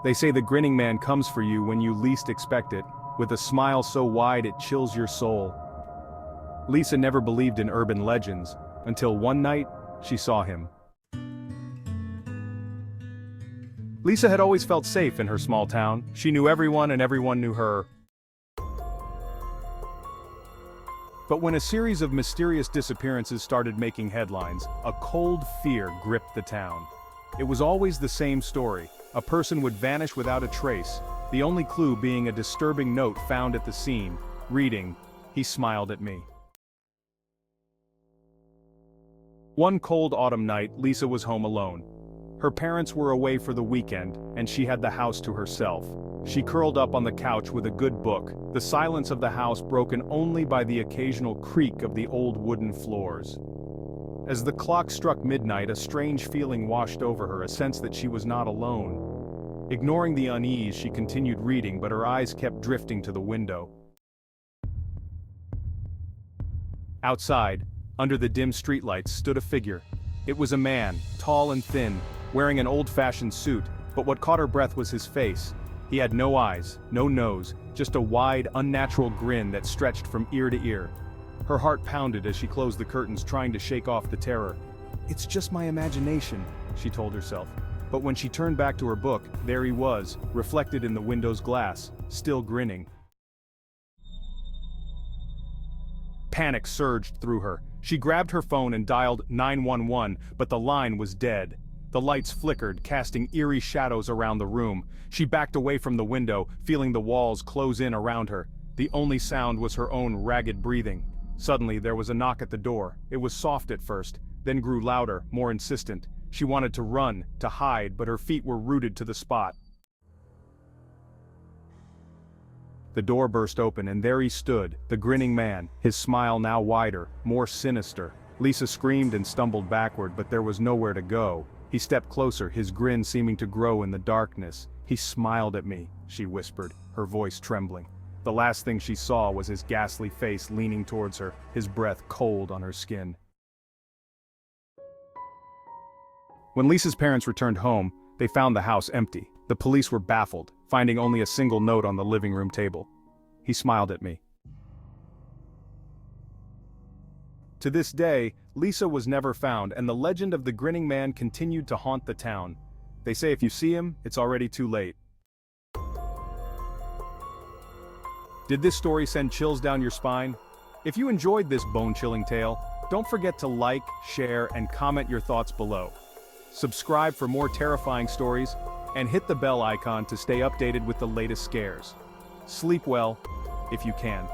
They say the Grinning Man comes for you when you least expect it, with a smile so wide it chills your soul. Lisa never believed in urban legends, until one night, she saw him. Lisa had always felt safe in her small town. She knew everyone and everyone knew her. But when a series of mysterious disappearances started making headlines, a cold fear gripped the town. It was always the same story. A person would vanish without a trace, the only clue being a disturbing note found at the scene, reading, "He smiled at me." One cold autumn night, Lisa was home alone. Her parents were away for the weekend, and she had the house to herself. She curled up on the couch with a good book, the silence of the house broken only by the occasional creak of the old wooden floors. As the clock struck midnight, a strange feeling washed over her, a sense that she was not alone. Ignoring the unease, she continued reading, but her eyes kept drifting to the window. Outside, under the dim streetlights, stood a figure. It was a man, tall and thin, wearing an old-fashioned suit, but what caught her breath was his face. He had no eyes, no nose, just a wide, unnatural grin that stretched from ear to ear. Her heart pounded as she closed the curtains, trying to shake off the terror. "It's just my imagination," she told herself. But when she turned back to her book, there he was, reflected in the window's glass, still grinning. Panic surged through her. She grabbed her phone and dialed 911, but the line was dead. The lights flickered, casting eerie shadows around the room. She backed away from the window, feeling the walls close in around her. The only sound was her own ragged breathing. Suddenly, there was a knock at the door. It was soft at first, then grew louder, more insistent. She wanted to run, to hide, but her feet were rooted to the spot. The door burst open, and there he stood, the Grinning Man, his smile now wider, more sinister. Lisa screamed and stumbled backward, but there was nowhere to go. He stepped closer, his grin seeming to grow in the darkness. "He smiled at me," she whispered, her voice trembling. The last thing she saw was his ghastly face leaning towards her, his breath cold on her skin. When Lisa's parents returned home, they found the house empty. The police were baffled, finding only a single note on the living room table. "He smiled at me." To this day, Lisa was never found, and the legend of the Grinning Man continued to haunt the town. They say if you see him, it's already too late. Did this story send chills down your spine? If you enjoyed this bone-chilling tale, don't forget to like, share, and comment your thoughts below. Subscribe for more terrifying stories, and hit the bell icon to stay updated with the latest scares. Sleep well, if you can.